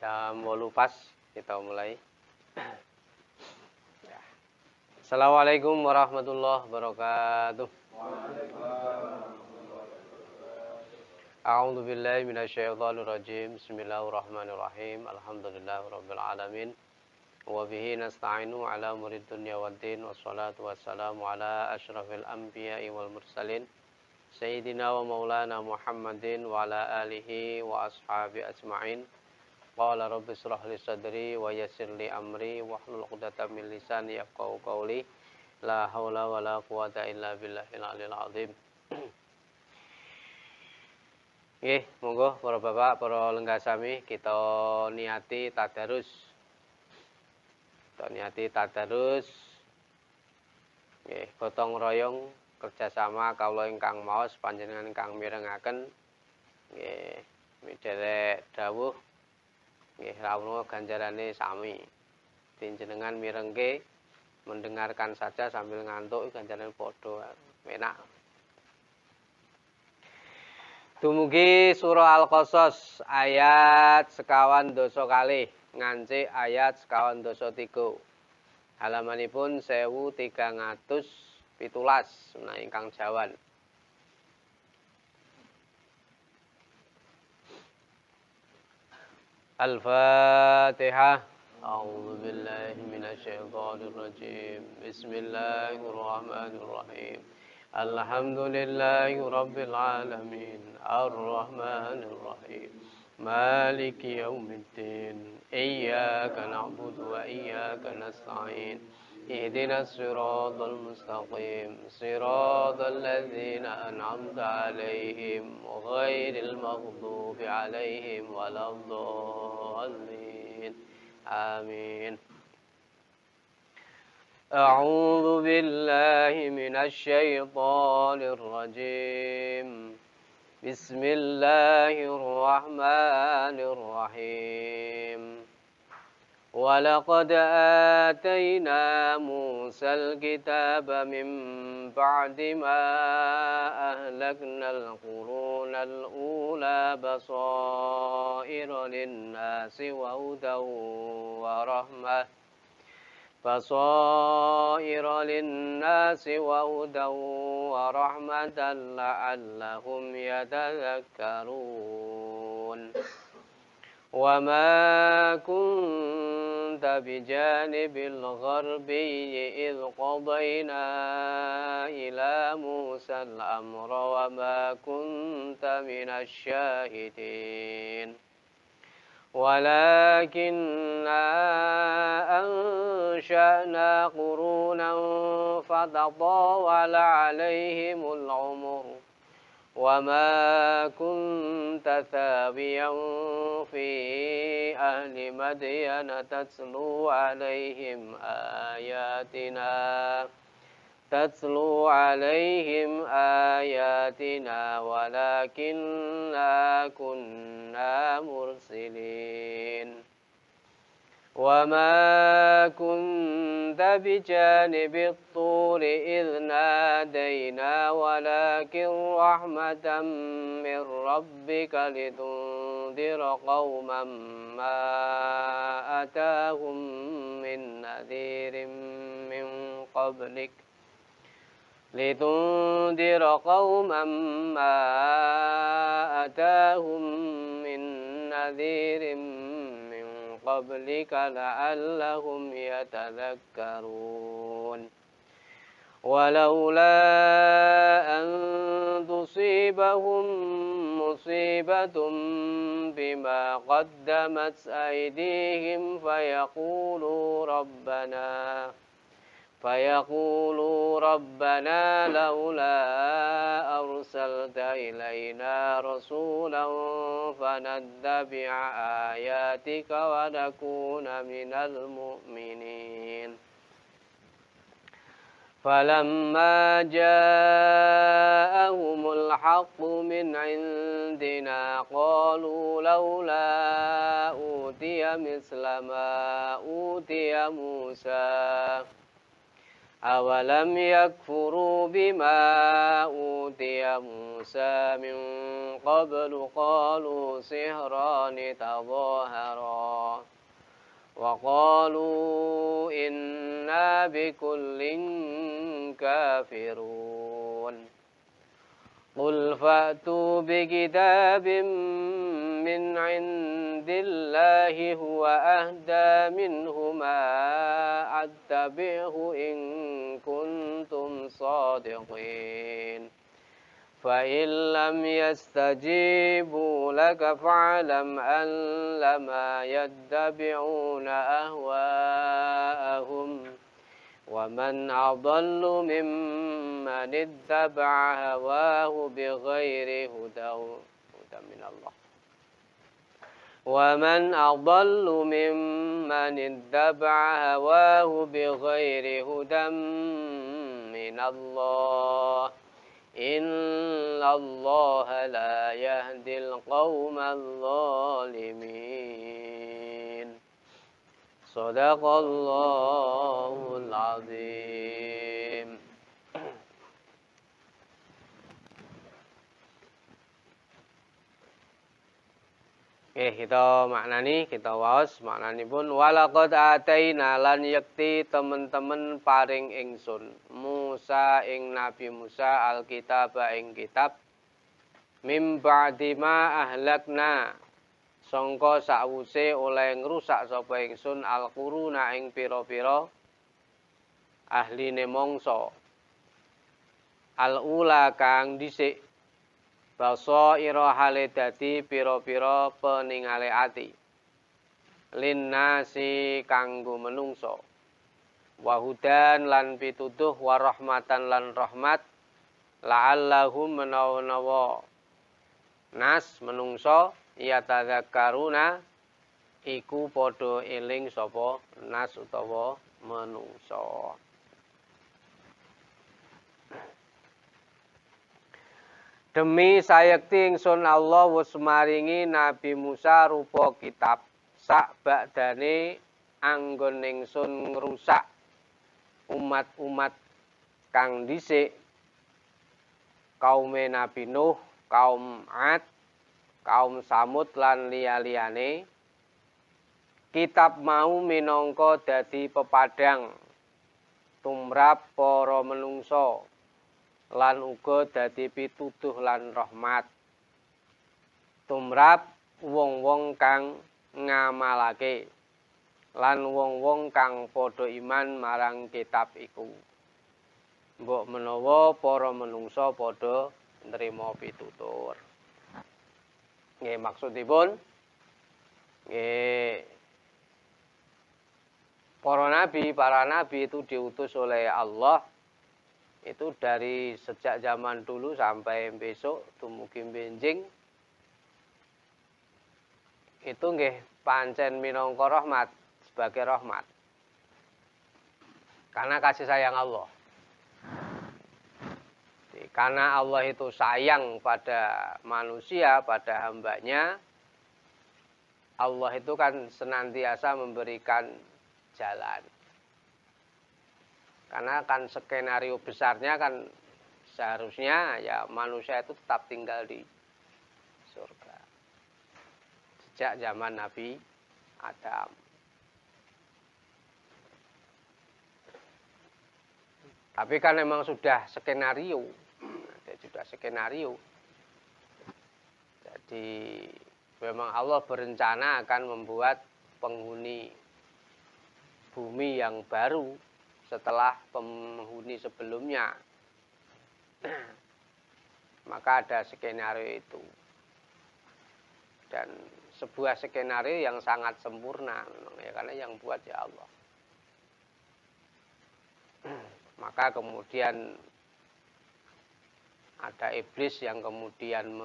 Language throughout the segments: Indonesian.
Jam 8 pas kita mulai. Assalamualaikum warahmatullahi wabarakatuh. A'udzu billahi minasyaitonir rajim. Bismillahirrahmanirrahim. Alhamdulillahirabbil alamin. Wa bihi nasta'inu ala umurid dunya waddin. Wassalatu wassalamu ala asyrafil anbiya'i wal mursalin. Sayyidina wa maulana Muhammadin wa ala alihi wa ashabi ajma'in. Qala rabbi shrah li sadri wa yassir li amri wahlul 'uqdatam min lisani yafqahu qawli. La haula wala quwata illa billahil aliyil azim. Nggih, monggo para bapak, para lenggah sami kita niati tadarus. Kita niati tadarus. Nggih, gotong royong kerjasama kawula ingkang maos panjenengan ingkang mirengaken nggih midherek dawuh nggih rawuh ganjarane sami. Panjenengan mirengke mendengarkan saja sambil ngantuk ganjarane padha enak. Dumugi surah Al-Qasas ayat sekawan doso kalih nganci ayat sekawan doso 3. Halamanipun 1317 menawi ingkang jawan. Al-Fatihah. A'udzu billahi minasyaitonir rajim. Bismillahirrahmanirrahim. Alhamdulillahi rabbil alamin. Ar-Rahmanir Rahim. Maliki yaumiddin. Iyyaka na'budu wa iyyaka nasta'in. Ihdinas siratal mustaqim. Siratal ladzina an'amta 'alaihim ghairil maghdubi 'alaihim waladdallin. Amin. A'udzu billahi minasy syaithanir rajim. Bismillahirrahmanirrahim. Wa laqad atayna Musal kitaba min ba'di ma ahlaknal qurunal ula basaira lin-nasi wa hudan wa rahmah. بصائر للناس وهدى ورحمة لعلهم يتذكرون وما كنت بجانب الغربي إذ قضينا إلى موسى الأمر وما كنت من الشاهدين ولكننا أنشأنا قرونا فتطاول عليهم العمر وما كنت ثاويا في أهل مدين تتلو عليهم آياتنا ولكننا كنا مرسلين وما كنت بجانب الطور إذ نادينا ولكن رحمة من ربك لتنذر قوما ما أتاهم من نذير من قبلك لتنذر قوما ما أتاهم من نذير من قبلك لعلهم يتذكرون ولولا أن تصيبهم مصيبة بما قدمت أيديهم فيقولوا ربنا لولا أرسلت إلينا رسولا فنتبع آياتك ونكون من المؤمنين فلما جاءهم الحق من عندنا قالوا لولا أوتي مثل ما أوتي موسى أولم يكفروا بما أوتي موسى من قبل قالوا سحران تظاهرا وقالوا إنا بكل كافرون قل فأتوا بكتاب من عند الله هو أهدى منهما أتبعه إن كنتم صادقين فإن لم يستجيبوا لك فاعلم أنما يتبعون أهواءهم ومن أضل ممن اتبع هواه بغير هدى من الله ومن أضل ممن اتبع هواه بغير هدى من الله إن الله لا يهدي القوم الظالمين صدق الله العظيم. Kita maknani, kita waos maknanipun walaqad ataina lan yakti temen-temen paring ingsun Musa ing Nabi Musa alkitab ing kitab mim ba'di ma ahlakna sangka sakwuse oleh ngrusak sapa ingsun alquruna ing pira-pira ahline mangsa alula kang dhisik basaira hale dadi pira-pira peningale ati linnasi kanggo menungso wahudan lan pituduh warahmatan lan rahmat la'allahum menawa nas menungso ya tadzakkaruna iku padha eling sapa nas utawa menungso. Demi sayekti ingsun Allah wis maringi Nabi Musa rupa kitab sak bakdane anggon ingsun ngrusak umat-umat kang dhisik kaum Nabi Nuh, kaum Ad, kaum Samud lan liya-liyane. Kitab mau minangka dadi pepadang tumrap para menungso lan uga dadi pituduh lan rahmat tumrap wong-wong kang ngamalake lan wong-wong kang padha iman marang kitab iku. Mbok menawa para menungso padha nrimo pitutur. Nggih maksudipun nggih para nabi itu diutus oleh Allah itu dari sejak zaman dulu sampai besok dumugi benjing itu nggih pancen minangka rahmat sebagai rahmat karena kasih sayang Allah. Karena Allah itu sayang pada manusia, pada hambanya, Allah itu kan senantiasa memberikan jalan. Karena kan skenario besarnya kan seharusnya ya manusia itu tetap tinggal di surga. Sejak zaman Nabi Adam. Tapi kan memang sudah skenario. Jadi memang Allah berencana akan membuat penghuni bumi yang baru setelah penghuni sebelumnya. Maka ada skenario itu. Dan sebuah skenario yang sangat sempurna memang ya karena yang buat ya Allah. Maka kemudian ada iblis yang kemudian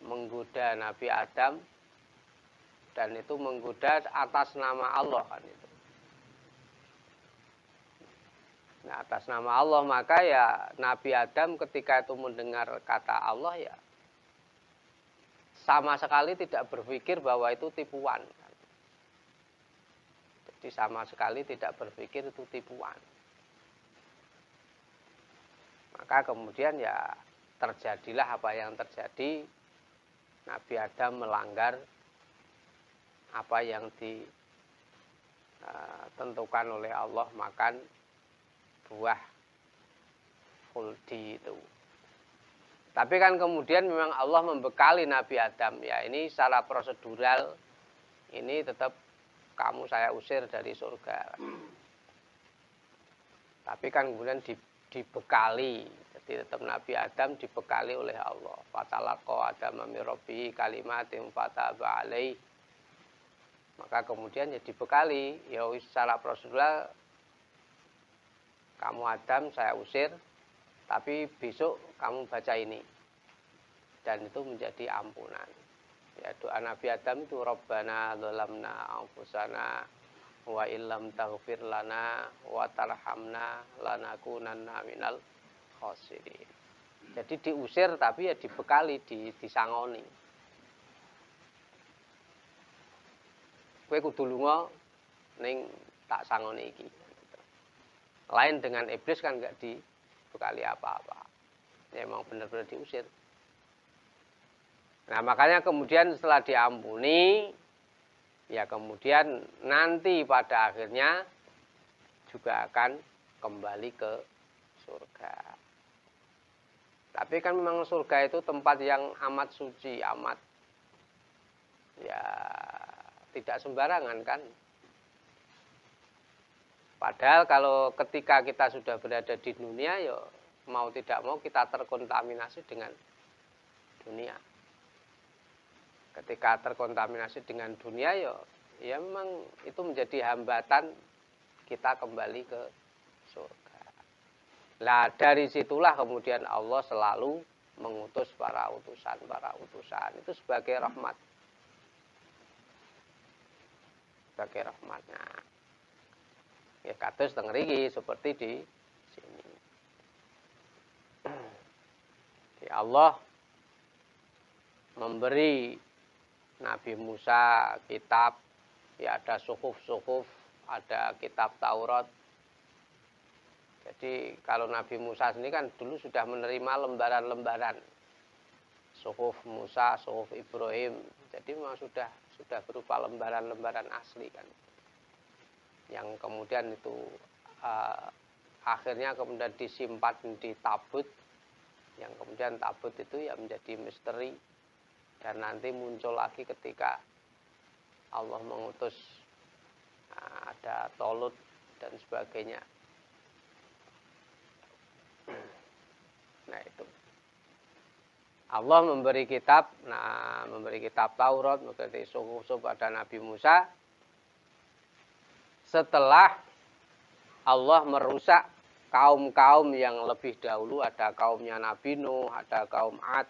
menggoda Nabi Adam dan itu menggoda atas nama Allah kan itu. Nah, atas nama Allah maka ya Nabi Adam ketika itu mendengar kata Allah ya sama sekali tidak berpikir bahwa itu tipuan. Jadi sama sekali tidak berpikir itu tipuan. Maka kemudian ya terjadilah apa yang terjadi. Nabi Adam melanggar apa yang tentukan oleh Allah makan buah khuldi itu. Tapi kan kemudian memang Allah membekali Nabi Adam, ya ini secara prosedural ini tetap kamu saya usir dari surga. Tapi kan kemudian dibekali, jadi tetap Nabi Adam dibekali oleh Allah. Fatalaqa Adam min rabbih kalimatin fataba alaihi. Maka kemudian ya dibekali, ya secara prosedural kamu Adam saya usir, tapi besok kamu baca ini. Dan itu menjadi ampunan. Ya doa Nabi Adam itu Rabbana dzalamna anfusana wa illam taghfir lana wa tarhamna lanakunanna minal khasirin. Jadi diusir tapi ya dibekali, disangoni. Kowe kudu lunga ning tak sangoni iki. Lain dengan iblis kan enggak dibekali apa-apa. Ya memang benar-benar diusir. Nah, makanya kemudian setelah diampuni, ya kemudian nanti pada akhirnya juga akan kembali ke surga. Tapi kan memang surga itu tempat yang amat suci, amat ya tidak sembarangan kan. Padahal kalau ketika kita sudah berada di dunia, ya mau tidak mau kita terkontaminasi dengan dunia. Ketika terkontaminasi dengan dunia, ya memang itu menjadi hambatan kita kembali ke surga. Nah, dari situlah kemudian Allah selalu mengutus para utusan. Itu sebagai rahmat. Sebagai rahmatnya. Ya kados teng mriki seperti di sini. Ya Allah memberi Nabi Musa kitab, ya ada suhuf, ada kitab Taurat. Jadi kalau Nabi Musa sendiri kan dulu sudah menerima lembaran-lembaran. Suhuf Musa, suhuf Ibrahim. Jadi memang sudah berupa lembaran-lembaran asli kan. Yang kemudian itu akhirnya kemudian disimpan di tabut. Yang kemudian tabut itu ya menjadi misteri. Dan nanti muncul lagi ketika Allah mengutus ada Tolut dan sebagainya. Nah itu. Allah memberi kitab, memberi kitab Taurat, memberi suhuf pada Nabi Musa. Setelah Allah merusak kaum-kaum yang lebih dahulu, ada kaumnya Nabi Nuh, ada kaum Ad,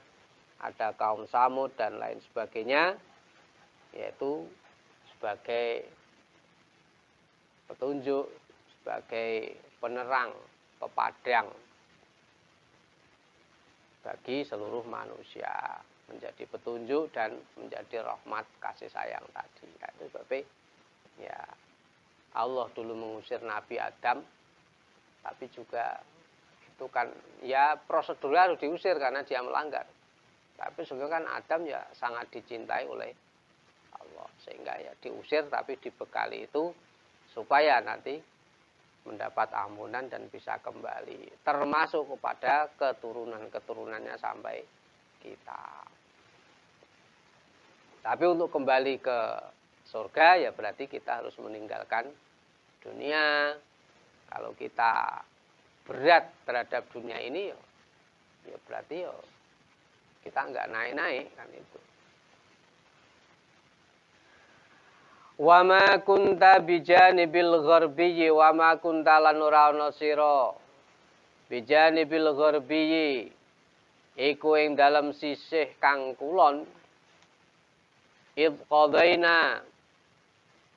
ada kaum Samud dan lain sebagainya, yaitu sebagai petunjuk, sebagai penerang, pepadang bagi seluruh manusia, menjadi petunjuk dan menjadi rahmat kasih sayang tadi. Itu sebabnya ya Allah dulu mengusir Nabi Adam, tapi juga itu kan ya prosedurnya harus diusir karena dia melanggar. Tapi sebenarnya kan Adam ya sangat dicintai oleh Allah. Sehingga ya diusir tapi dibekali itu supaya nanti mendapat ampunan dan bisa kembali. Termasuk kepada keturunan-keturunannya sampai kita. Tapi untuk kembali ke surga ya berarti kita harus meninggalkan dunia. Kalau kita berat terhadap dunia ini ya berarti kita enggak naik-naik kan itu. Wa ma kunta bijanibil gharbiyyi wa ma kunta lanurauna sira. Bijanibil gharbiyyi iku ing dalem sisih kang kulon. Id qadaina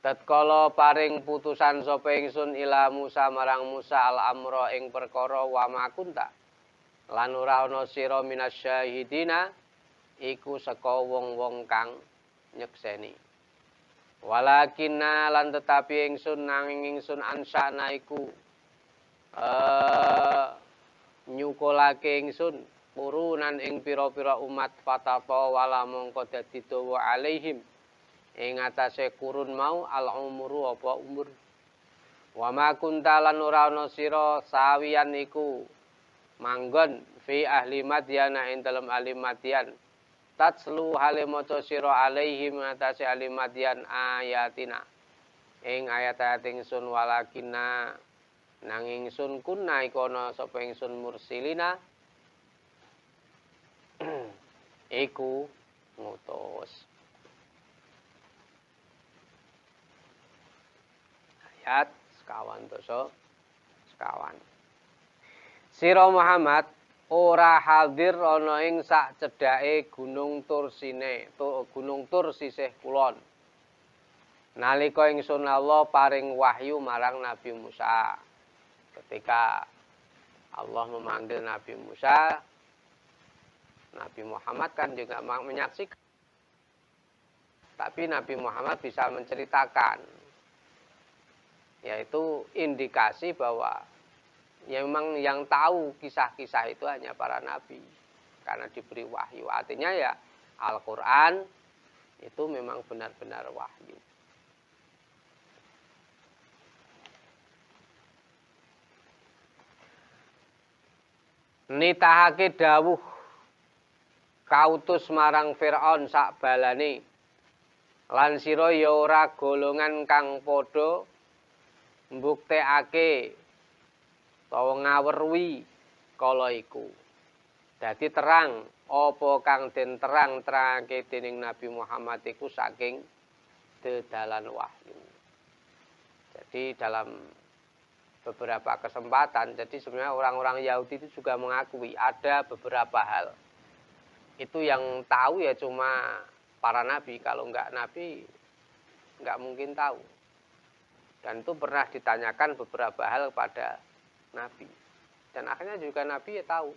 tatkala paring putusan sapa ingsun ila Musa marang Musa al-amra ing perkara wa ma kunta lan ora ana sira minasyahidina iku saka wong-wong kang nyekseni. Walakinna lan tetapi ingsun nanging ingsun ansana iku nyukulake ingsun kurunan ing pira-pira umat fatata wala mongko dadi dawa alaihim ing atase kurun mau al umuru apa umur Wa ma kunta lan ora ana sira sawiyan iku manggon fi ahli Madyan ing dalem ahli Madyan. Tatslu hale maca sira alaihim atase ahli Madyan ayatina. Ing ayat-ayat ingsun walakina nanging ingsun kunna iku ana sapa ingsun mursilina iku ngutus. Ayat sekawan dosa sekawan. Sira Muhammad ora hadir ana ing sak cedhake Gunung Tursine, Gunung Tur sisih kulon. Nalika ingsun Allah paring wahyu marang Nabi Musa. Ketika Allah memanggil Nabi Musa, Nabi Muhammad kan juga menyaksikan. Tapi Nabi Muhammad bisa menceritakan. Yaitu indikasi bahwa ya memang yang tahu kisah-kisah itu hanya para nabi. Karena diberi wahyu. Artinya ya Al-Quran itu memang benar-benar wahyu. Nitahake dawuh kautus marang Firaun sak balane lan sira ya ora golongan kang padha mbuktekake utawa ngawerwi kala iku. Dadi terang apa kang den terang-terangake dening Nabi Muhammad iku saking dedalan wahyu. Jadi dalam beberapa kesempatan, jadi sebenarnya orang-orang Yahudi itu juga mengakui ada beberapa hal. Itu yang tahu ya cuma para nabi, kalau enggak nabi enggak mungkin tahu. Dan itu pernah ditanyakan beberapa hal kepada nabi. Dan akhirnya juga nabi ya tahu.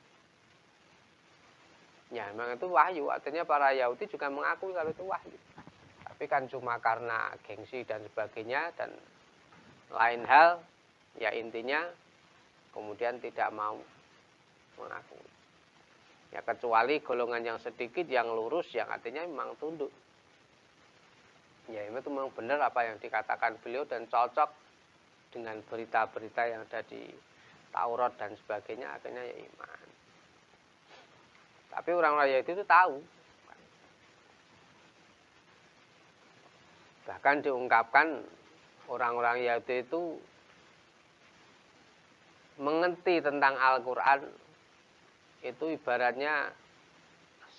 Ya memang itu wahyu, artinya para Yahudi juga mengakui kalau itu wahyu. Tapi kan cuma karena gengsi dan sebagainya dan lain hal. Ya intinya kemudian tidak mau mengakui. Ya kecuali golongan yang sedikit yang lurus yang artinya memang tunduk. Ya itu memang benar apa yang dikatakan beliau dan cocok dengan berita-berita yang ada di Taurat dan sebagainya akhirnya ya iman. Tapi orang-orang Yahudi itu tahu. Bahkan diungkapkan orang-orang Yahudi itu mengerti tentang Al-Quran itu ibaratnya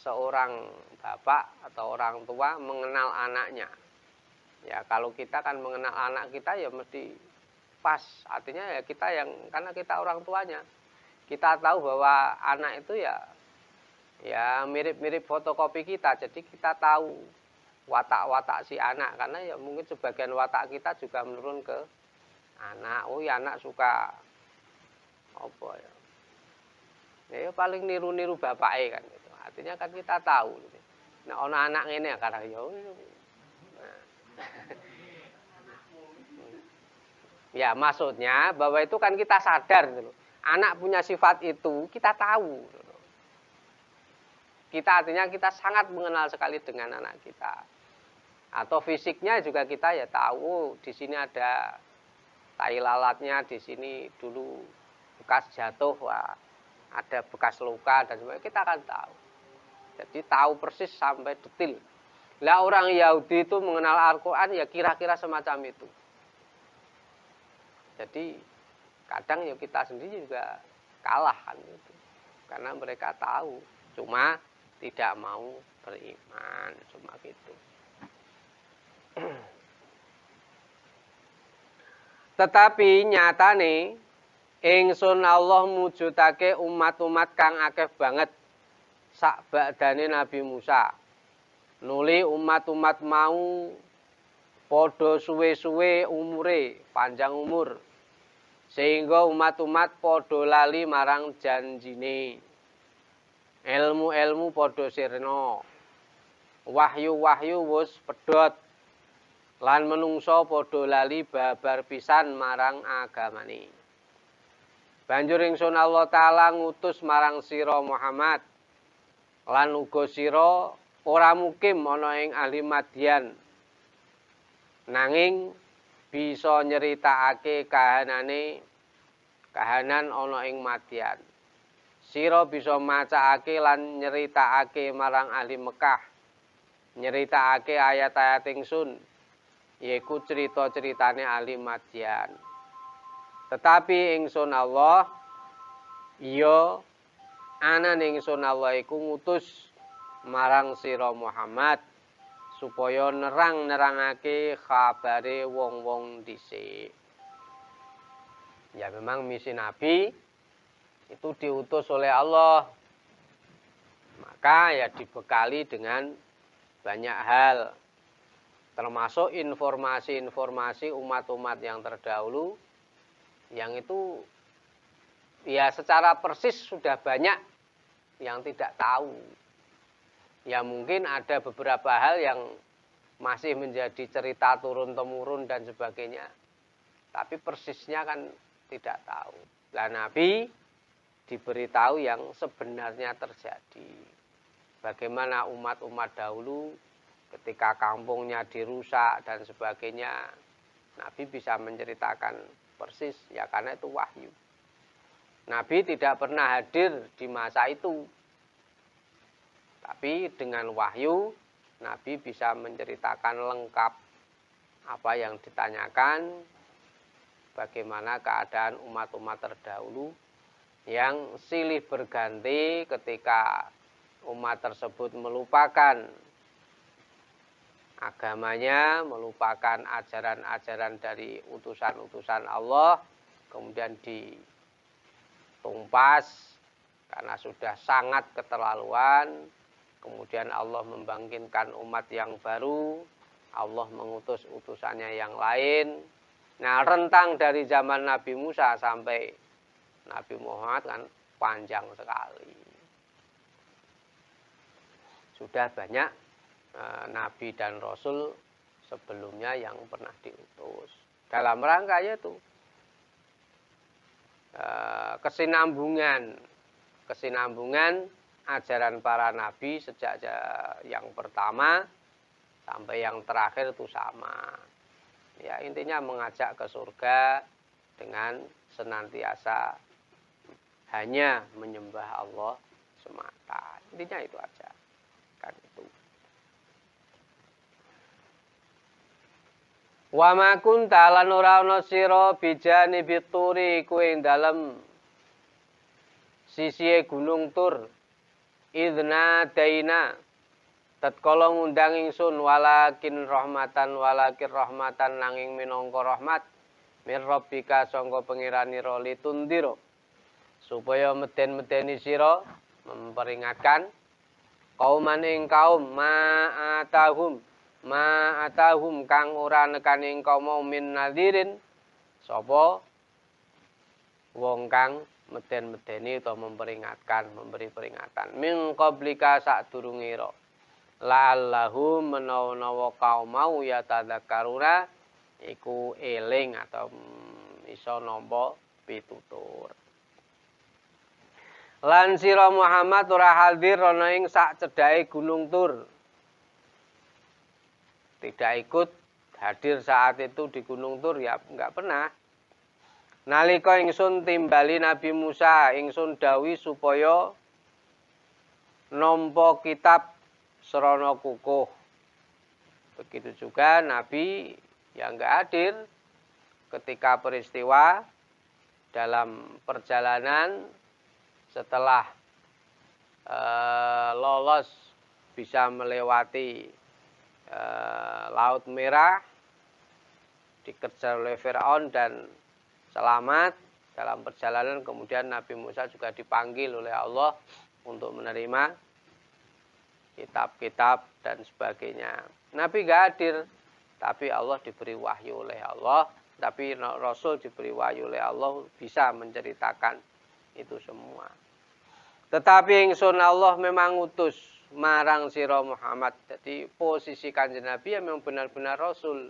seorang bapak atau orang tua mengenal anaknya. Ya kalau kita kan mengenal anak kita ya mesti pas. Artinya ya kita yang, karena kita orang tuanya. Kita tahu bahwa anak itu ya mirip-mirip fotokopi kita. Jadi kita tahu watak-watak si anak. Karena ya mungkin sebagian watak kita juga menurun ke anak. Oh ya anak suka apa ya? Ya paling niru-niru bapaknya kan gitu. Artinya kan kita tahu. Nah, ono anak ngene kadang ya. Ya, maksudnya bahwa itu kan kita sadar gitu. Anak punya sifat itu, kita tahu. Gitu. Kita artinya kita sangat mengenal sekali dengan anak kita. Atau fisiknya juga kita ya tahu, di sini ada tai lalatnya, di sini dulu bekas jatuh, wah, ada bekas luka dan sebagainya, kita akan tahu. Jadi tahu persis sampai detil. Lah orang Yahudi itu mengenal Al-Quran ya kira-kira semacam itu. Jadi kadang ya kita sendiri juga kalah kan gitu. Karena mereka tahu, cuma tidak mau beriman, cuma gitu. Tetapi nyatane ingsun Allah mujudake umat-umat kang akeh banget sak badane Nabi Musa. Nuli umat-umat mau padha suwe-suwe umure, panjang umur. Sehingga umat-umat padha lali marang janjine. Ilmu-ilmu padha sirna. Wahyu-wahyu wis pedhot. Lan menungso padha lali babar pisan marang agamane. Banjur ingsun Allah Ta'ala ngutus marang sira Muhammad lan uga sira ora mukim ana ing ahli Madyan nanging bisa nyeritakake kahanan ana ing Madyan. Sira bisa macaake lan nyeritakake marang ahli Mekah. Nyeritakake ayat-ayat ingsun, yaiku cerita-ceritane ahli Madyan. Tetapi ingsun Allah, iya anan ingsun Allah iku ngutus marang sira Muhammad supaya nerangake kabare wong-wong dhisik. Ya memang misi Nabi itu diutus oleh Allah. Maka ya dibekali dengan banyak hal. Termasuk informasi-informasi umat-umat yang terdahulu yang itu ya secara persis sudah banyak yang tidak tahu. Ya mungkin ada beberapa hal yang masih menjadi cerita turun-temurun dan sebagainya. Tapi persisnya kan tidak tahu. Lah Nabi diberitahu yang sebenarnya terjadi. Bagaimana umat-umat dahulu ketika kampungnya dirusak dan sebagainya. Nabi bisa menceritakan persis ya karena itu wahyu. Nabi tidak pernah hadir di masa itu. Tapi dengan wahyu, Nabi bisa menceritakan lengkap apa yang ditanyakan, bagaimana keadaan umat-umat terdahulu yang silih berganti ketika umat tersebut melupakan agamanya, melupakan ajaran-ajaran dari utusan-utusan Allah, kemudian ditumpas karena sudah sangat keterlaluan. Kemudian Allah membangkitkan umat yang baru, Allah mengutus utusannya yang lain. Nah, rentang dari zaman Nabi Musa sampai Nabi Muhammad kan panjang sekali. Sudah banyak Nabi dan Rasul sebelumnya yang pernah diutus. Dalam rangka yaitu kesinambungan ajaran para nabi sejak yang pertama sampai yang terakhir itu sama. Ya, intinya mengajak ke surga dengan senantiasa hanya menyembah Allah semata. Intinya itu aja. Kan itu. Wa ma kunta lan ora ana sira bijani bituri kuwi ing dalem sisihe Gunung Tur. Idna daina tatkala ngundang ingsun walakin rahmatan nanging minangka rahmat mir rabbika sangka pangeranira litundira supaya meden-medeni sira memperingatkan kauman ing kaum ma'atahum kang ora nekani ing kaum min nadirin sapa wong kang meden-medeni atau memperingatkan, memberi peringatan. Min qablika sadurunge ira. La'allahum menawa kaum mau ya tadzakaruna iku eling atau iso nampa pitutur. Lan sira Muhammad ora hadir ana ing sak cedhake Gunung Tur. Tidak ikut hadir saat itu di Gunung Tur ya enggak pernah. Nalika ingsun timbali Nabi Musa, ingsun dawuhi supaya nampa kitab serana kukuh. Begitu juga Nabi yang enggak hadir ketika peristiwa dalam perjalanan setelah lolos bisa melewati Laut Merah, dikejar oleh Firaun dan selamat dalam perjalanan. Kemudian Nabi Musa juga dipanggil oleh Allah untuk menerima kitab-kitab dan sebagainya. Nabi nggak hadir, tapi Allah diberi wahyu oleh Allah. Tapi Rasul diberi wahyu oleh Allah bisa menceritakan itu semua. Tetapi ingsun Allah memang utus marang sira Muhammad. Jadi posisi Kanjeng Nabi ya memang benar-benar Rasul.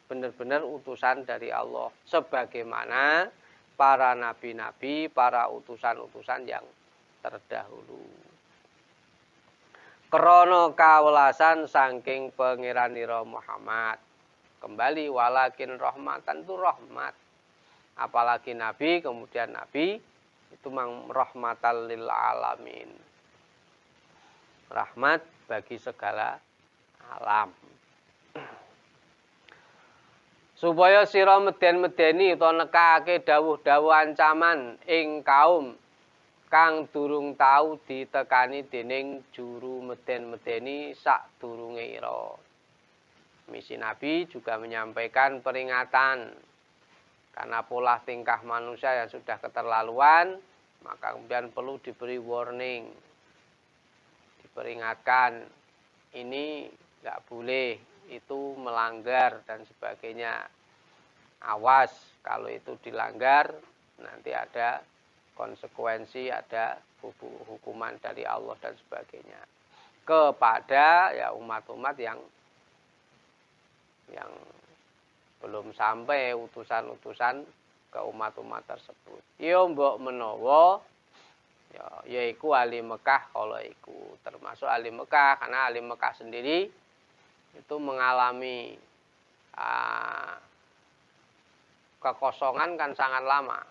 Benar-benar utusan dari Allah. Sebagaimana para nabi-nabi, para utusan-utusan yang terdahulu. Krana kawelasan saking pangeranira Muhammad. kembali, walakin rahmatan itu rahmat. Apalagi Nabi, kemudian Nabi itu memang rahmatan lil alamin. Rahmat bagi segala alam. Supaya sira meden-medeni utawa nekake dawuh-dawuh ancaman ing kaum kang durung tau ditekani dening juru meden-medeni sadurunge ira. Misi Nabi juga menyampaikan peringatan karena pola tingkah manusia yang sudah keterlaluan, maka kemudian perlu diberi warning, diperingatkan, ini nggak boleh, itu melanggar dan sebagainya. Awas kalau itu dilanggar, nanti ada konsekuensi, ada hukuman dari Allah dan sebagainya. Kepada ya umat-umat yang belum sampai utusan-utusan ke umat-umat tersebut. Ya mbok menawa yaiku ahli Mekah, kalau iku termasuk ahli Mekah, karena ahli Mekah sendiri itu mengalami kekosongan kan sangat lama.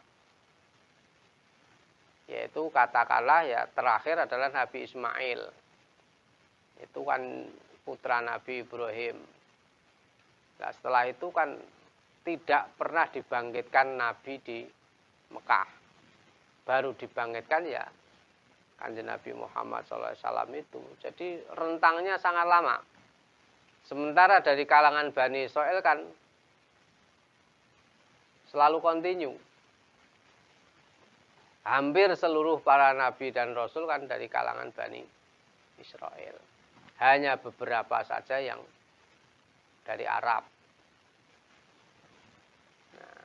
Yaitu katakanlah ya terakhir adalah Nabi Ismail. Itu kan putra Nabi Ibrahim. Nah, setelah itu kan tidak pernah dibangkitkan Nabi di Mekah. Baru dibangkitkan ya Kanjeng Nabi Muhammad SAW itu. Jadi rentangnya sangat lama. Sementara dari kalangan Bani Israel kan selalu kontinu. Hampir seluruh para nabi dan rasul kan dari kalangan Bani Israel. Hanya beberapa saja yang dari Arab. Nah,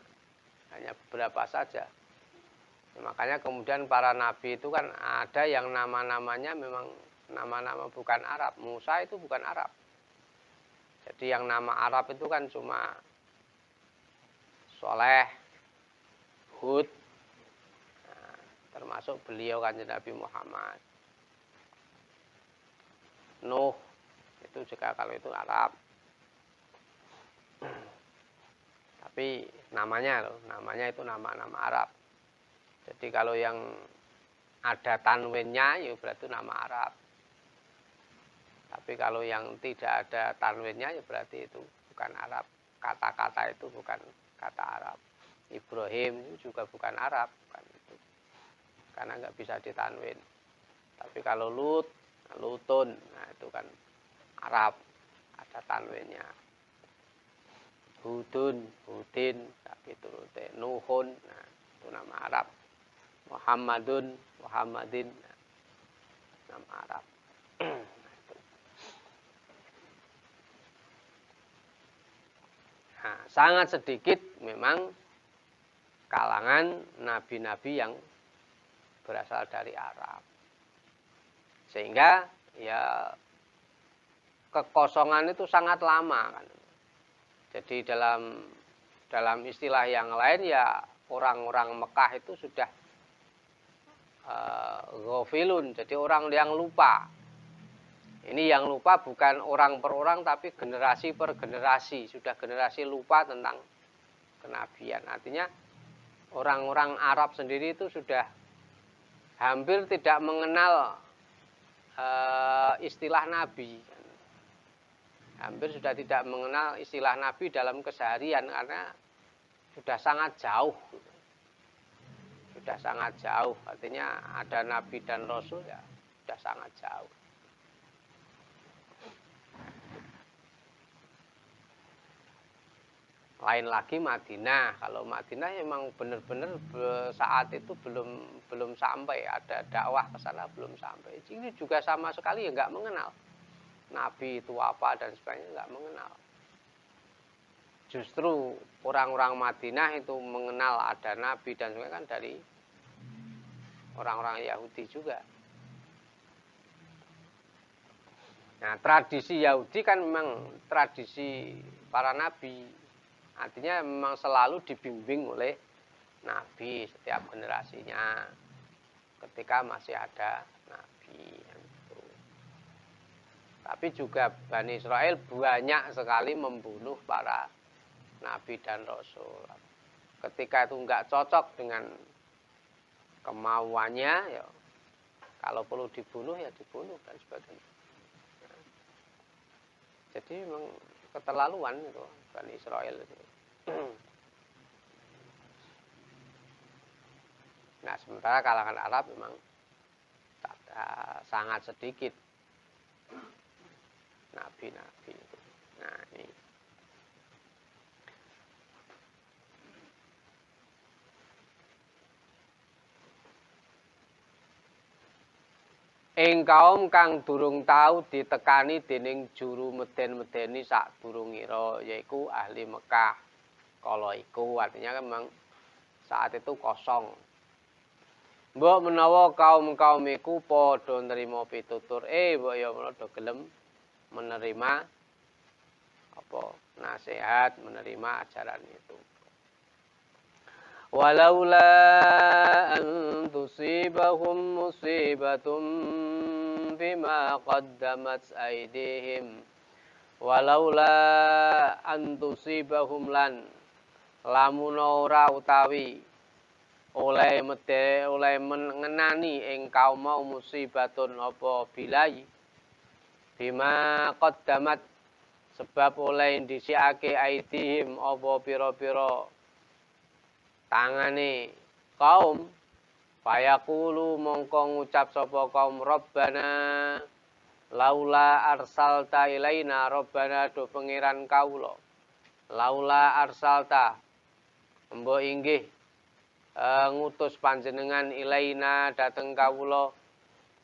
hanya beberapa saja. Makanya kemudian para nabi itu kan ada yang nama-namanya memang nama-nama bukan Arab. Musa itu bukan Arab. Jadi yang nama Arab itu kan cuma Soleh, Hud, nah, termasuk beliau Kanjeng Nabi Muhammad. Nuh, itu juga kalau itu Arab. Tapi namanya itu nama-nama Arab. Jadi kalau yang ada tanwinnya ya berarti nama Arab. Tapi kalau yang tidak ada tanwinnya ya berarti itu bukan Arab. Kata-kata itu bukan kata Arab. Ibrahim itu juga bukan Arab, bukan itu. Karena nggak bisa ditanwin. Tapi kalau Lut, Lutun, nah itu kan Arab, ada tanwinnya. Hudun, Hudin, tapi itu Nuhun, nah itu nama Arab. Muhammadun, Muhammadin, nah, nama Arab. Nah, sangat sedikit memang kalangan nabi-nabi yang berasal dari Arab. Sehingga ya kekosongan itu sangat lama kan. Jadi dalam istilah yang lain ya orang-orang Mekah itu sudah ghafilun, jadi orang yang lupa. Ini yang lupa bukan orang per orang tapi generasi per generasi, sudah generasi lupa tentang kenabian. Artinya orang-orang Arab sendiri itu sudah hampir tidak mengenal istilah nabi. Hampir sudah tidak mengenal istilah nabi dalam keseharian karena sudah sangat jauh. Sudah sangat jauh, artinya ada nabi dan rasul ya sudah sangat jauh. Lain lagi Madinah. Kalau Madinah memang benar-benar saat itu belum sampai, ada dakwah ke sana belum sampai. Ini juga sama sekali ya nggak mengenal nabi itu apa dan sebagainya, nggak mengenal. Justru orang-orang Madinah itu mengenal ada nabi dan sebagainya kan dari orang-orang Yahudi juga. Nah, tradisi Yahudi kan memang tradisi para nabi. Artinya memang selalu dibimbing oleh nabi setiap generasinya ketika masih ada nabi. Tapi juga Bani Israel banyak sekali membunuh para nabi dan rasul. Ketika itu enggak cocok dengan kemauannya, ya kalau perlu dibunuh ya dibunuh dan sebagainya. Jadi memang keterlaluan itu Bani Israel itu. Nah, sementara kalangan Arab memang sangat sedikit nabi-nabi itu. Nah, ini. Ing kaum kang durung tau ditekani dening juru meden-medeni sadurungira, yaiku ahli Mekah. Kala iku artinya kan memang saat itu kosong. Mbok menawa kaum-kaum iku padha nrimo pitutur, mbok ya padha gelem menerima apa nasihat, menerima ajaran itu. Walaula an tusibahum musibatum bima qaddamat aydihim walaula an tusibahum lan lamun ora utawi oleh mengenani ing kaum mau musibatun apa bilai bima qaddamat sebab oleh ndhisikake aidihim apa pira-pira tangane kaum fayaqulu mongko ngucap sapa kaum rabbana laula arsalta ilaina rabbana do pangeran kaula laula arsalta mbok inggih ngutus panjenengan ilaina dateng kawula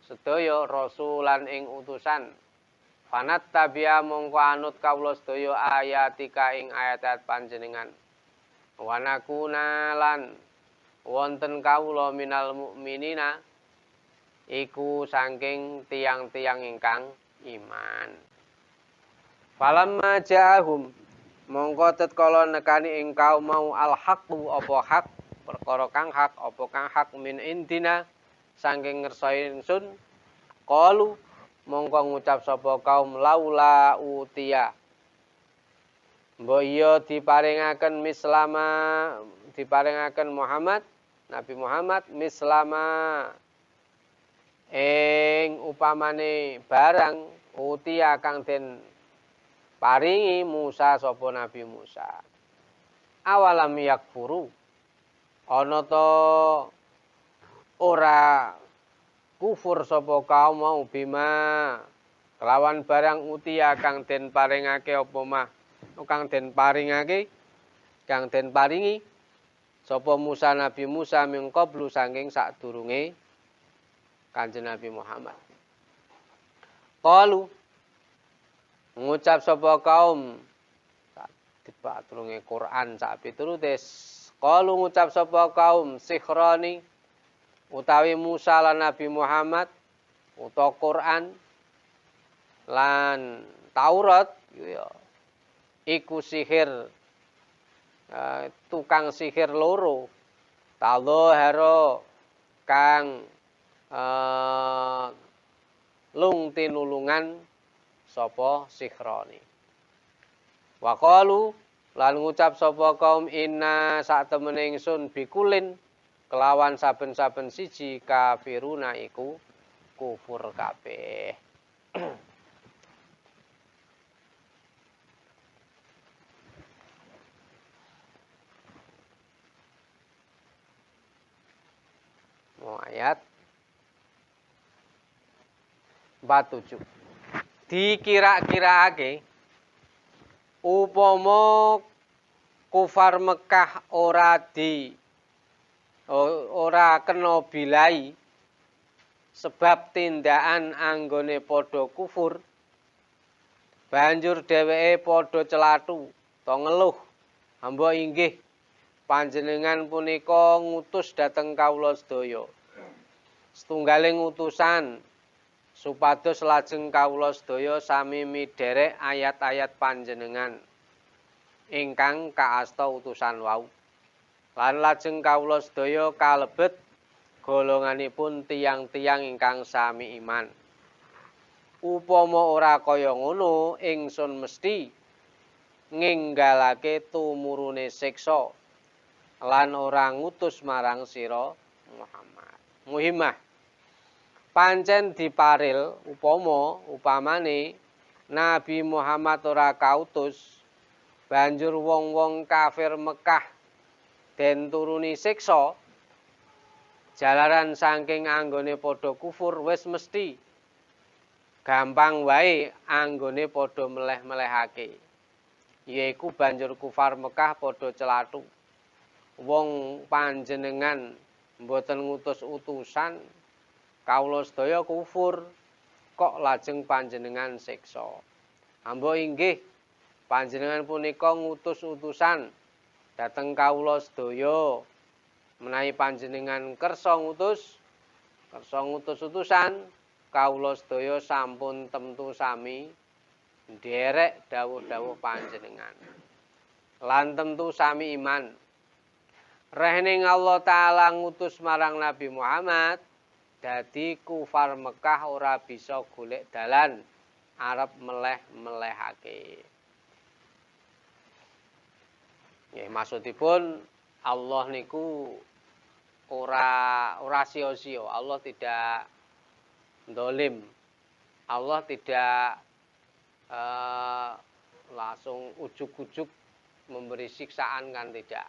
sedaya rasulan ing utusan fanat tabia mongko anut kawula sedaya ayatika ing ayat-ayat panjenengan wanakuna lan wonten kawula minal mukminina iku saking tiang-tiang ingkang iman falamma ja'ahum mongko tatkala nekani ing kaum mau al haqqu apa hak perkara kang hak apa kang hak min indina saking ngersani ingsun qalu mongko ngucap sapa kaum laula utia mbok iya diparingaken mislama diparingaken Muhammad Nabi Muhammad mislama ing upamane barang utia kang den paringi Musa sapa Nabi Musa awalam yakfuru ana ta ora kufur sapa kaum mau bima kelawan barang utia kang den paringake apa mah kang den paringi sapa Musa Nabi Musa min qablu saking sadurunge Kanjeng Nabi Muhammad qalu ngucap sapa kaum dipatrunge Quran sak piturute qalu ngucap sapa kaum sihrani utawi Musa lan Nabi Muhammad utawa Quran lan Taurat ya iku sihir tukang sihir loro tadhahara kang lung tinulungan sapa sihrani wa qalu lan ngucap sapa kaum inna sak temene ingsun bikulin kelawan saben-saben siji kafiruna iku kufur kabeh ayat 47 dikira-kiraake upama kufar Mekah ora kena bilai sebab tindakan anggone padha kufur banjur dheweke padha celathu to ngeluh hamba inggih panjenengan punika ngutus dhateng kawula sedaya setunggaling utusan supados lajeng kawula sedaya sami midherek ayat-ayat panjenengan ingkang kaasta utusan wau lan lajeng kawula sedaya kalebet golonganipun tiang-tiang ingkang sami iman Upama ora kaya ngono, ingsun mesti nginggalake tumurune siksa lan ora ngutus marang sira Muhammad. Muhimmah pancen diparil upamane Nabi Muhammad ora kautus, banjur wong-wong kafir Mekah den turuni siksa jalaran saking anggone padha kufur, wis mesti gampang wae anggone padha meleh-melehake. Yaiku banjur kufar Mekah padha celathu. Wong panjenengan mboten ngutus utusan, kawula sedaya kufur, kok lajeng panjenengan siksa. Ambo inggih panjenengan punika ngutus utusan dhateng kawula sedaya. Menawi panjenengan kersa ngutus utusan, kawula sedaya sampun temtu sami nderek dawuh-dawuh panjenengan. Lan temtu sami iman. Rehning Allah Ta'ala ngutus marang Nabi Muhammad, dadi kufar Mekah ora bisa golek dalan arep meleh-melehake. Nggih, maksudipun Allah niku ora sia-sia. Allah tidak dolim. Allah tidak langsung ujuk-ujuk memberi siksaan, kan tidak.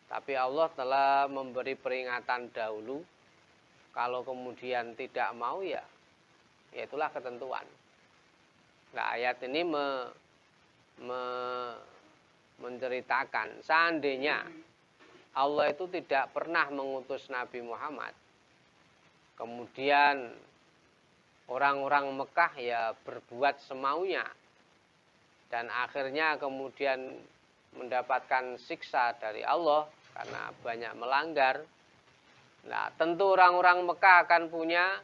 Tapi Allah telah memberi peringatan dahulu. Kalau kemudian tidak mau, ya itulah ketentuan. Nah, ayat ini menceritakan seandainya Allah itu tidak pernah mengutus Nabi Muhammad, kemudian orang-orang Mekah ya berbuat semaunya, dan akhirnya kemudian mendapatkan siksa dari Allah karena banyak melanggar. Nah, tentu orang-orang Mekah akan punya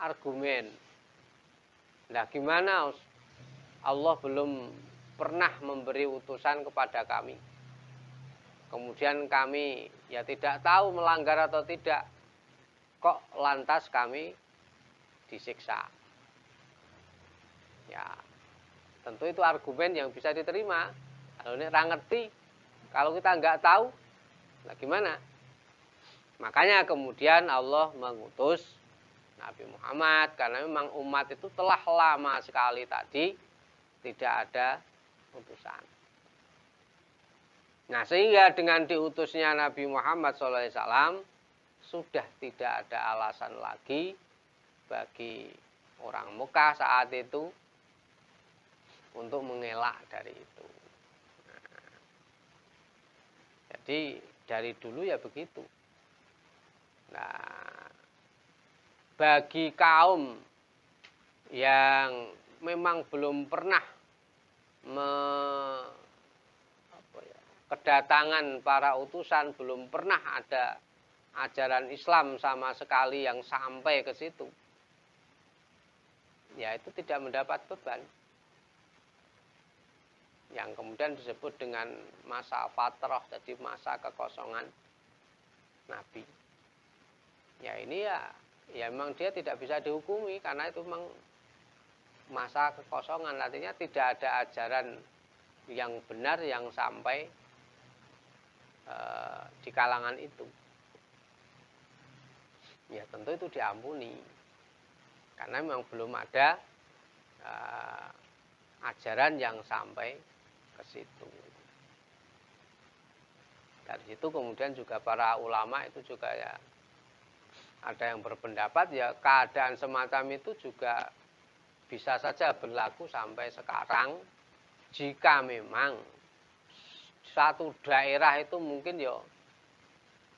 argumen. Nah, gimana Allah belum pernah memberi utusan kepada kami, kemudian kami ya tidak tahu melanggar atau tidak, kok lantas kami disiksa. Ya, tentu itu argumen yang bisa diterima. Kalau ini orang ngerti, kalau kita nggak tahu, nah gimana? Makanya kemudian Allah mengutus Nabi Muhammad, karena memang umat itu telah lama sekali tadi tidak ada utusan. Nah, sehingga dengan diutusnya Nabi Muhammad SAW sudah tidak ada alasan lagi bagi orang Mekah saat itu untuk mengelak dari itu. Jadi dari dulu ya begitu. Nah, bagi kaum yang memang belum pernah kedatangan para utusan, belum pernah ada ajaran Islam sama sekali yang sampai ke situ, ya itu tidak mendapat beban. Yang kemudian disebut dengan masa fatrah, jadi masa kekosongan Nabi. Ya ini ya memang dia tidak bisa dihukumi, karena itu memang masa kekosongan, artinya tidak ada ajaran yang benar yang sampai di kalangan itu. Ya tentu itu diampuni, karena memang belum ada ajaran yang sampai ke situ. Dari situ kemudian juga para ulama itu juga ya ada yang berpendapat ya keadaan semacam itu juga bisa saja berlaku sampai sekarang, jika memang satu daerah itu mungkin ya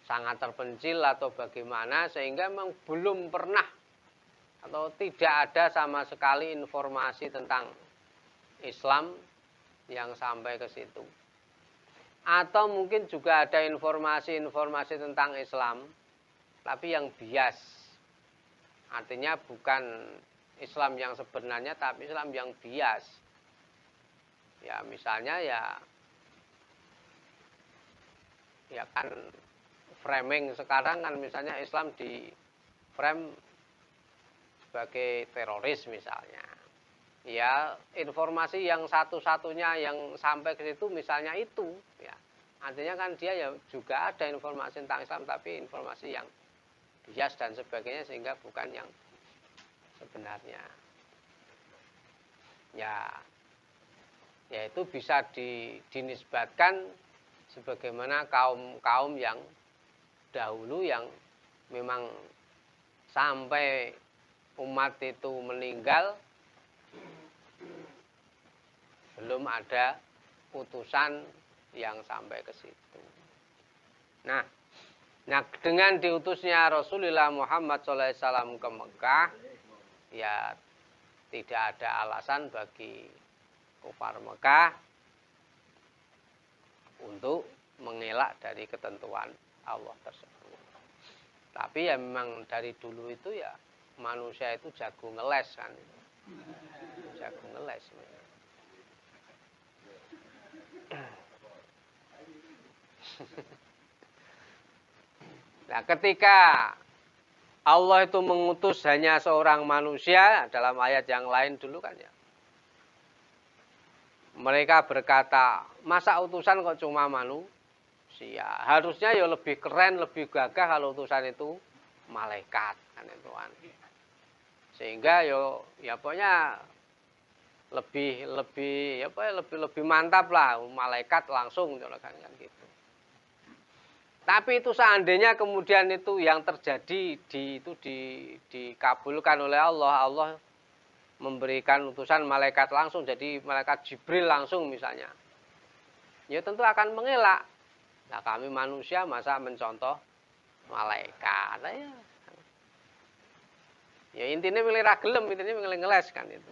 sangat terpencil atau bagaimana, sehingga memang belum pernah atau tidak ada sama sekali informasi tentang Islam yang sampai ke situ. Atau mungkin juga ada informasi-informasi tentang Islam, tapi yang bias. Artinya bukan Islam yang sebenarnya, tapi Islam yang bias. Ya misalnya ya kan framing sekarang kan misalnya Islam di frame sebagai teroris misalnya. Ya, informasi yang satu-satunya yang sampai ke situ misalnya itu, ya. Artinya kan dia ya juga ada informasi tentang Islam, tapi informasi yang bias dan sebagainya sehingga bukan yang sebenarnya. Ya, yaitu bisa dinisbatkan sebagaimana kaum yang dahulu yang memang sampai umat itu meninggal belum ada utusan yang sampai ke situ. Nah, dengan diutusnya Rasulullah Muhammad SAW ke Mekah, ya tidak ada alasan bagi kufar Mekah untuk mengelak dari ketentuan Allah tersebut. Tapi ya memang dari dulu itu ya manusia itu jago ngeles kan. Jago ngeles. Nah, ketika Allah itu mengutus hanya seorang manusia dalam ayat yang lain dulu kan ya. Mereka berkata, masa utusan kok cuma manusia? Harusnya ya lebih keren, lebih gagah kalau utusan itu malaikat kan itu kan. Sehingga ya pokoknya lebih mantap lah malaikat langsung kan gitu. Tapi itu seandainya kemudian itu yang terjadi dikabulkan oleh Allah, Allah memberikan utusan malaikat langsung, jadi malaikat Jibril langsung misalnya. Ya tentu akan mengelak. Nah, kami manusia masa mencontoh malaikat. Nah, ya intinya milih ragelem, intinya milih ngeles kan itu.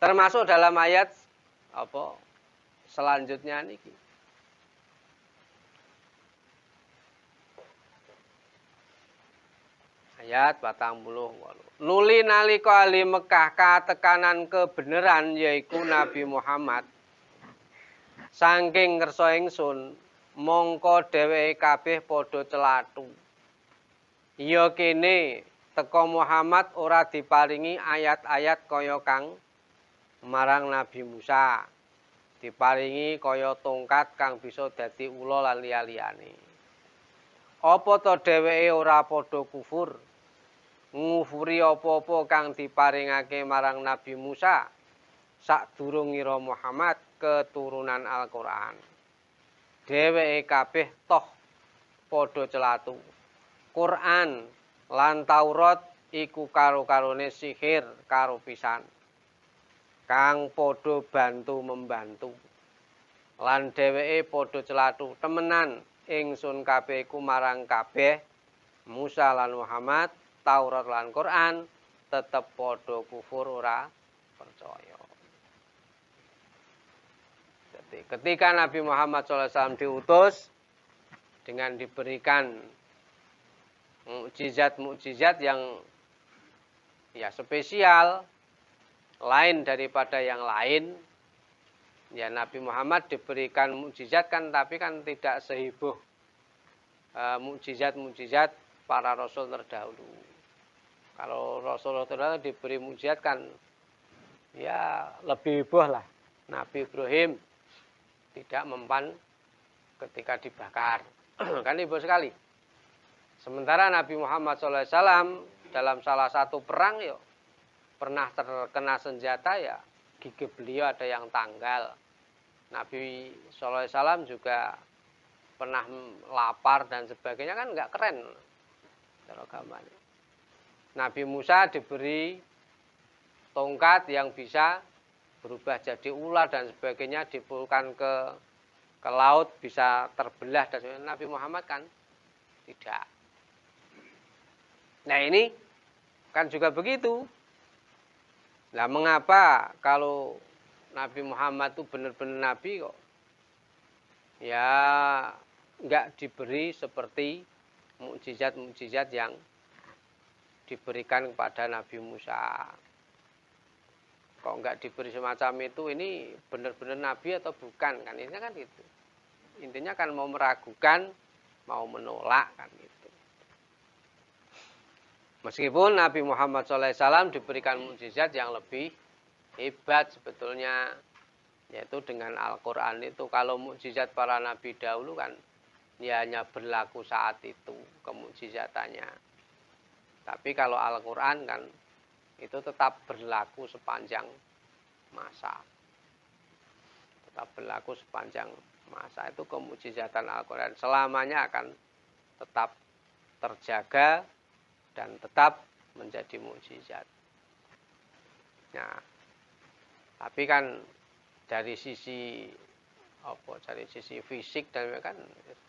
Termasuk dalam ayat apa selanjutnya niki. Ayat 40. Nuli nalika ahli Mekah katekanan kebenaran yaiku Nabi Muhammad. Saking ngersa ingsun mongko dheweke kabeh padha celathu. Ya kene teka Muhammad ora diparingi ayat-ayat kaya kang marang Nabi Musa. Diparingi kaya tongkat kang bisa dadi ula lan liya-liyane. Apa to dheweke ora padha kufur? Ngufuri apa-apa kang diparingake marang Nabi Musa sadurungira Muhammad keturunan Al-Qur'an. Dheweke kabeh toh padha celathu. Quran lan Taurat iku karo-karone sihir karo pisan. Kang padha bantu membantu. Lan dheweke padha celathu temenan ingsun kabeh iku marang kabeh Musa lan Muhammad Taurat lan Quran tetep padha kufur ora percaya. Jadi ketika Nabi Muhammad SAW diutus dengan diberikan mukjizat-mukjizat yang ya spesial lain daripada yang lain, ya Nabi Muhammad diberikan mukjizat kan tapi kan tidak seheboh mukjizat-mukjizat para rasul terdahulu. Kalau Rasulullah terdahulu diberi mukjizat kan ya lebih heboh lah. Nabi Ibrahim tidak mempan ketika dibakar. Kan heboh sekali. Sementara Nabi Muhammad SAW dalam salah satu perang ya pernah terkena senjata ya gigi beliau ada yang tanggal. Nabi SAW juga pernah lapar dan sebagainya kan nggak keren kalau gambarnya. Nabi Musa diberi tongkat yang bisa berubah jadi ular dan sebagainya, dipulkan ke laut bisa terbelah dan sebagainya. Nabi Muhammad kan tidak. Nah ini kan juga begitu. Nah mengapa kalau Nabi Muhammad itu benar-benar Nabi kok ya nggak diberi seperti mukjizat-mukjizat yang diberikan kepada Nabi Musa. Kok nggak diberi semacam itu, ini benar-benar Nabi atau bukan kan? Ini kan gitu. Intinya kan mau meragukan, mau menolak kan gitu. Meskipun Nabi Muhammad SAW diberikan mukjizat yang lebih hebat sebetulnya, yaitu dengan Al-Quran itu. Kalau mukjizat para nabi dahulu kan ya hanya berlaku saat itu kemukjizatannya. Tapi kalau Al-Quran kan itu tetap berlaku sepanjang masa. Tetap berlaku sepanjang masa. Itu kemukjizatan Al-Quran. Selamanya akan tetap terjaga dan tetap menjadi mukjizat. Nah, tapi kan dari sisi fisik dan kan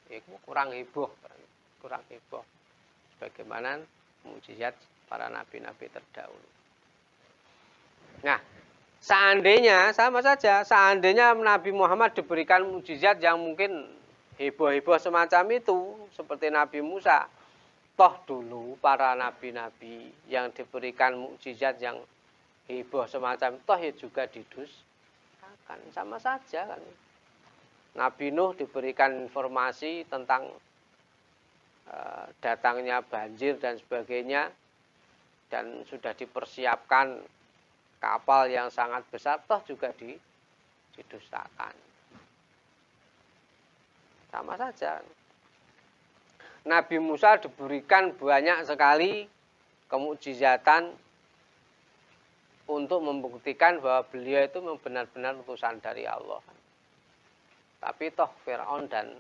itu kurang heboh. Sebagaimana mukjizat para nabi-nabi terdahulu. Nah, seandainya Nabi Muhammad diberikan mukjizat yang mungkin heboh-heboh semacam itu, seperti Nabi Musa, toh dulu para nabi-nabi yang diberikan mukjizat yang heboh semacam toh ya juga didustakan, sama saja kan. Nabi Nuh diberikan informasi tentang datangnya banjir dan sebagainya, dan sudah dipersiapkan kapal yang sangat besar, toh juga didustakan. Sama saja. Nabi Musa diberikan banyak sekali kemukjizatan untuk membuktikan bahwa beliau itu benar-benar utusan dari Allah. Tapi toh Fir'aun dan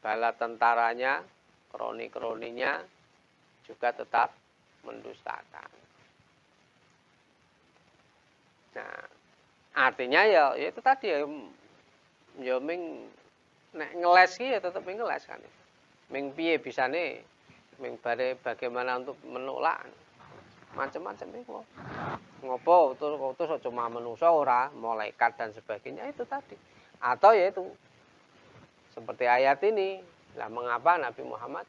bala tentaranya, kroni-kroninya juga tetap mendustakan. Nah, artinya ya itu tadi ya nek ngeles ki ya tetep ngeles kan. Ming piye bisane ming bare bagaimana untuk menolak macam-macam iku. Ngopo utus cuma manusa ora, malaikat dan sebagainya itu tadi. Atau ya itu seperti ayat ini. Lah mengapa Nabi Muhammad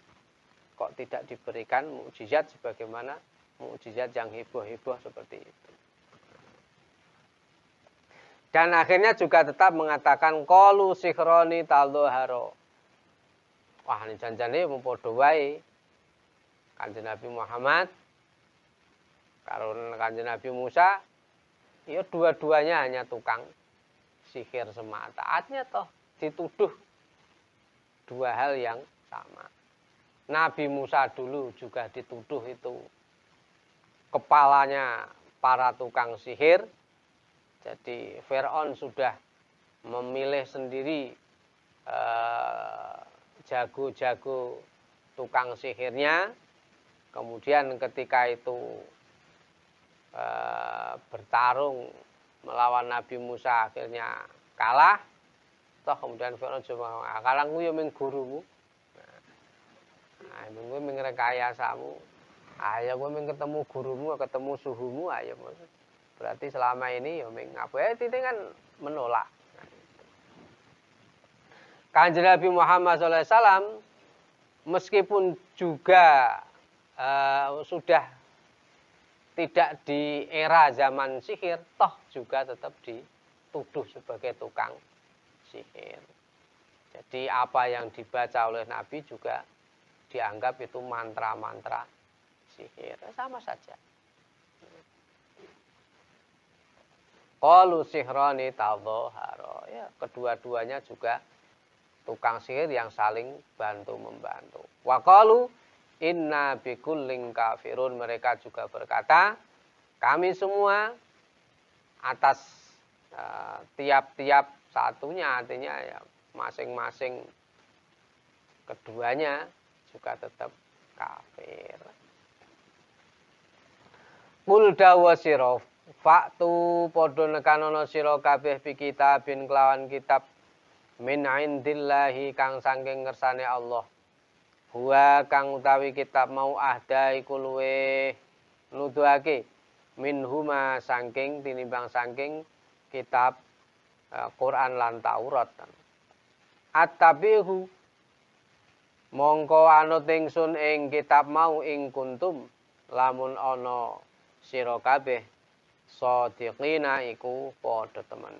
kok tidak diberikan mukjizat sebagaimana mukjizat yang heboh-heboh seperti itu. Dan akhirnya juga tetap mengatakan qalu sihroni tadhahara. Wah, ini janjane mung padha wae. Kanjeng Nabi Muhammad karo Kanjeng Nabi Musa ya dua-duanya hanya tukang sihir semata. Artinya toh dituduh dua hal yang sama. Nabi Musa dulu juga dituduh itu kepalanya para tukang sihir. Jadi Fir'aun sudah memilih sendiri jago-jago tukang sihirnya. Kemudian ketika itu bertarung melawan Nabi Musa akhirnya kalah. Toh kemudian Fir'aun cuma kalangku ya ming gurumu. Nah, kowe ming rekayasamu. Ayo kowe ming ketemu gurumu, ketemu suhumu ayo. Berarti selama ini ya ming apa itu kan menolak. Kanjeng Nabi Muhammad SAW meskipun juga sudah tidak di era zaman sihir, toh juga tetap dituduh sebagai tukang sihir. Jadi apa yang dibaca oleh Nabi juga dianggap itu mantra-mantra sihir. Sama saja. Qalu sihrani tadhahara. Ya, kedua-duanya juga tukang sihir yang saling bantu-membantu. Wa qalu inna bikullin kafirun. Mereka juga berkata, kami semua atas tiap-tiap satunya, artinya ya masing-masing keduanya juga tetap kafir. Qul dawa sira faktu padha nekanono sira kabeh bi kitabin kelawan kitab min indillahi kang saking ngersane Allah. Huwa kang utawi kitab mau ahda iku luweh nuduhake minhuma saking tinimbang saking kitab Quran lan Taurat. At-tabihu mongko anut ingsun ing kitab mau ing kuntum lamun ana sira kabeh shadiqina iku padha temen.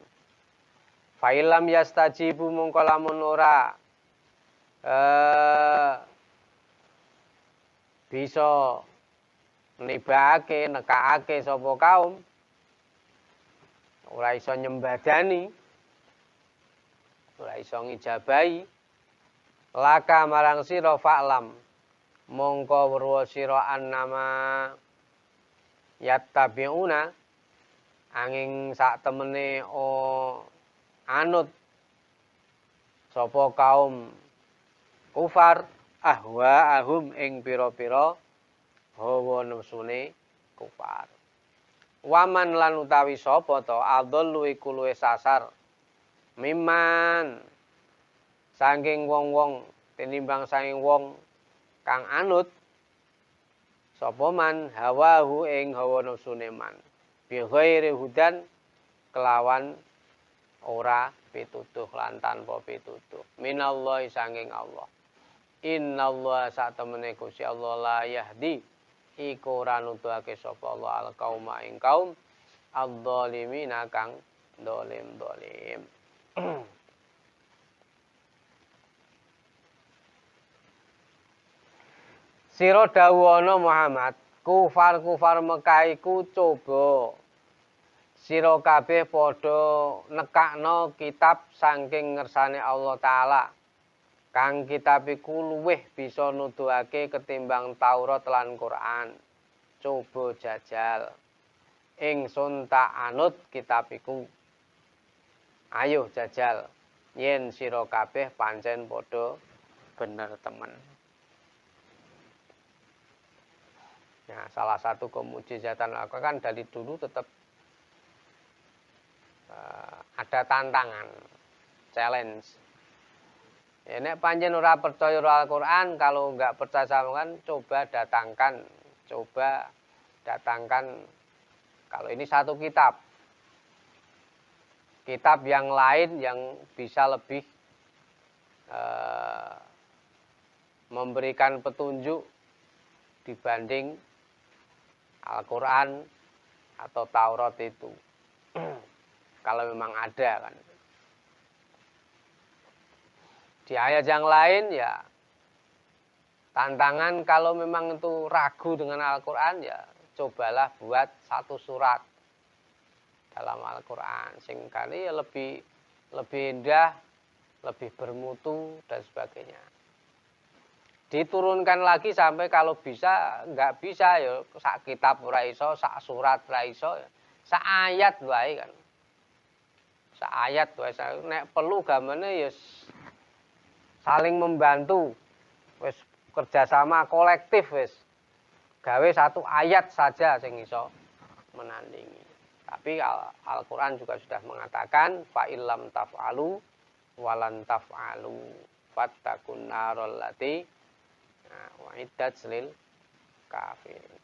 Failam yastajibu mongko lamun ora bisa nibake nekake sapa kaum ora iso nyembadani, ora iso ngijabahi laka marang sira fa'lam mongko weruh sira annama yattabi'una angin sak temene anut sapa kaum kufar ahum ing pira-pira hawa nafsune kufar. Waman lan utawi sapa to adallu iku luwih sasar miman saking wong-wong tinimbang saking wong kang anut sapa man hawahu ing hawa nafsune man bi ghairi hudan kelawan ora pitutuh lan tanpa pitutuh minallahi saking Allah. Innallaha satemene Gusti Allah la yahdi iku ora nuduhake sapa Allah al qauma ing kaum adzalimina kang dolim-dolim. Sira dawuhana Muhammad, kufar-kufar Mekah iku coba sira kabeh padha nekakno kitab saking ngersane Allah taala. Kang kitab iku luwih bisa nuduhake ketimbang Taurat lan Quran. Coba jajal. Ingsun tak anut kitab iku. Ayo jajal. Yen sira kabeh pancen padha bener temen. Nah, salah satu kemujizatan Al-Quran kan dari dulu tetap ada tantangan, challenge. Ya, nek panjen ora percaya Al-Quran, kalau nggak percaya sama kan, coba datangkan. Kalau ini satu kitab, kitab yang lain yang bisa lebih memberikan petunjuk dibanding Al-Quran atau Taurat itu. Kalau memang ada kan. Di ayat yang lain ya tantangan kalau memang itu ragu dengan Al-Quran ya cobalah buat satu surat dalam Al-Quran. Sehingga ya lebih indah, lebih bermutu dan sebagainya. Diturunkan lagi sampai kalau bisa, nggak bisa ya sak kitab ora iso, sak surat ora iso, ya. Sak ayat wae kan. Sak ayat wae nek perlu gamane ya saling membantu. Wis kerjasama kolektif wis. Gawe satu ayat saja sing iso menandingi. Tapi Al-Qur'an juga sudah mengatakan fa illam taf'alu walan taf'alu fattaqun narol lati wa'idat lil kafirin.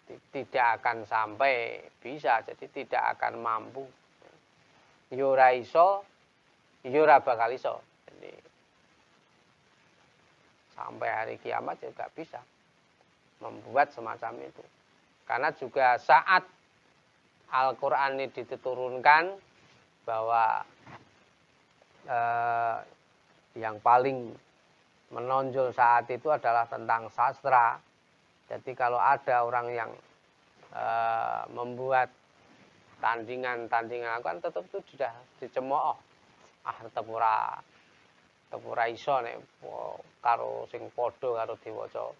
Tidak akan sampai bisa, jadi tidak akan mampu. Yo ora iso, yo ora bakal iso. Jadi sampai hari kiamat juga bisa membuat semacam itu. Karena juga saat Al-Qur'an ini diturunkan bahwa yang paling menonjol saat itu adalah tentang sastra. Jadi kalau ada orang yang membuat tandingan kan tetap itu sudah dicemooh. Tetep ora iso nek karo sing padha karo diwaca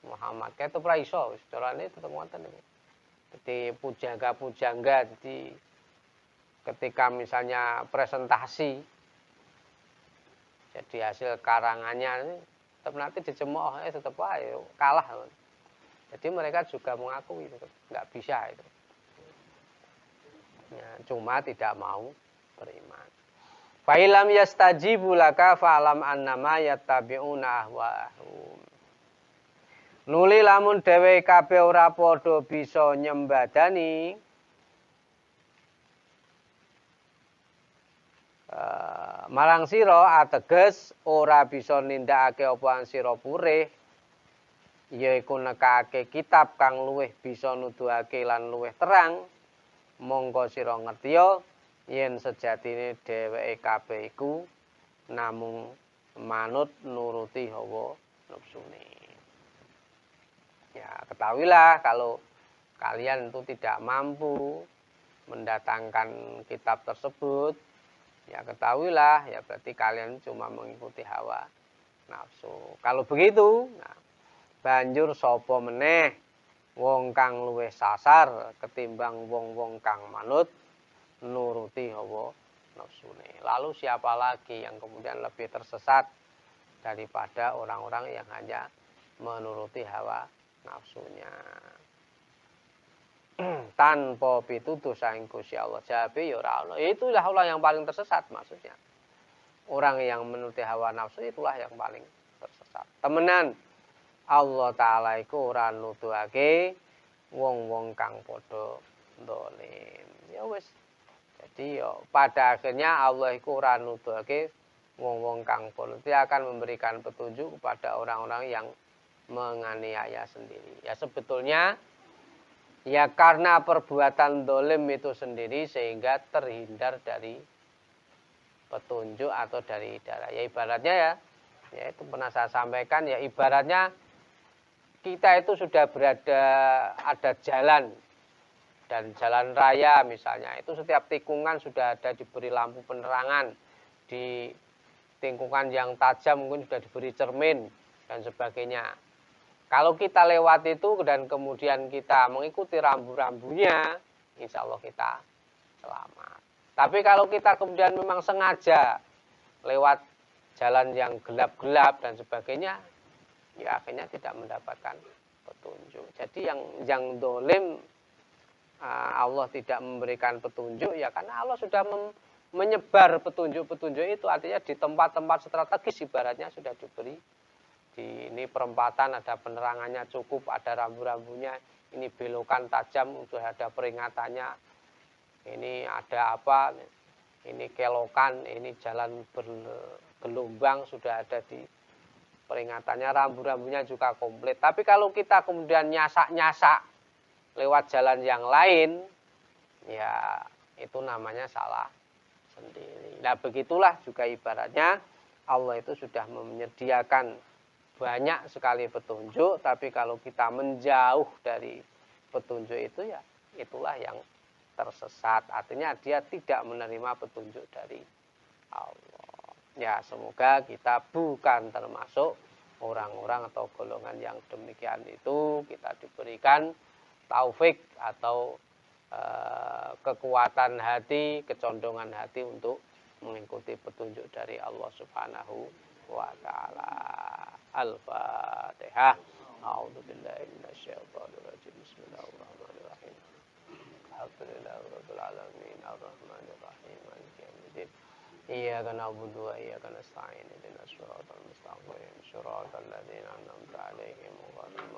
Muhammad. Tetep ora iso wis carane tetep ngoten niku. Jadi pujangga jadi ketika misalnya presentasi jadi hasil karangannya ini tetap nanti dicemooh tetap aja kalah. Jadi mereka juga mengakui itu nggak bisa itu. Ya, cuma tidak mau beriman. Fa ilam yastajibu laka fa'lam annama yattabi'una ahwa'ahum. Nuli lamun dhewe kabeh ora padha bisa nyembadani marang sira ateges ora bisa nindakake apa sira purih yaiku nekake kitab kang luwih bisa nuduhake lan luwih terang monggo sira ngertiya yen sejatine dheweke kabeh iku namung manut nuruti hawa nafsune. Ya, ketahuilah kalau kalian itu tidak mampu mendatangkan kitab tersebut, ya ketahuilah ya berarti kalian cuma mengikuti hawa nafsu. Kalau begitu, nah, banjur sapa meneh wong kang luwih sasar ketimbang wong-wong kang manut nuruti hawa nafsune. Lalu siapa lagi yang kemudian lebih tersesat daripada orang-orang yang hanya menuruti hawa nafsunya. Tanpa pitutuh saking Gusti Allah. Jawabe ya ora ono. Itulah orang yang paling tersesat maksudnya. Orang yang menuruti hawa nafsu itulah yang paling tersesat. Temenan Allah taala iku ora nuduhake wong-wong kang padha dolim. Ya wis. Jadi ya pada akhirnya Allah iku ora nuduhake wong-wong kang padha. Dia akan memberikan petunjuk kepada orang-orang yang menganiaya sendiri. Ya sebetulnya ya karena perbuatan dolim itu sendiri sehingga terhindar dari petunjuk atau dari hidayah. Ya ibaratnya ya itu pernah saya sampaikan ya ibaratnya kita itu sudah ada jalan dan jalan raya misalnya itu setiap tikungan sudah ada diberi lampu penerangan, di tikungan yang tajam mungkin sudah diberi cermin dan sebagainya. Kalau kita lewat itu dan kemudian kita mengikuti rambu-rambunya, insya Allah kita selamat. Tapi kalau kita kemudian memang sengaja lewat jalan yang gelap-gelap dan sebagainya, ya akhirnya tidak mendapatkan petunjuk. Jadi yang dolim Allah tidak memberikan petunjuk ya karena Allah sudah menyebar petunjuk-petunjuk itu, artinya di tempat-tempat strategis ibaratnya sudah diberi. Di ini perempatan ada penerangannya cukup, ada rambu-rambunya, ini belokan tajam sudah ada peringatannya, ini ada apa, ini kelokan, ini jalan bergelombang sudah ada di peringatannya, rambu-rambunya juga komplit. Tapi kalau kita kemudian nyasak-nyasak lewat jalan yang lain, ya itu namanya salah sendiri. Nah begitulah juga ibaratnya Allah itu sudah menyediakan banyak sekali petunjuk, tapi kalau kita menjauh dari petunjuk itu ya itulah yang tersesat. Artinya dia tidak menerima petunjuk dari Allah. Ya semoga kita bukan termasuk orang-orang atau golongan yang demikian itu. Kita diberikan taufik atau kekuatan hati, kecondongan hati untuk mengikuti petunjuk dari Allah Subhanahu wa ta'ala. Al-Fatihah. A'udzubillahi minasyaitonir rajim. Bismillahirrahmanirrahim. Alhamdulillahirabbil alamin arrahmanir rahim maliki yaumiddin. Iyyaka na'budu wa iyyaka nasta'in ihdinas siratal mustaqim. Shiratal ladzina an'amta 'alaihim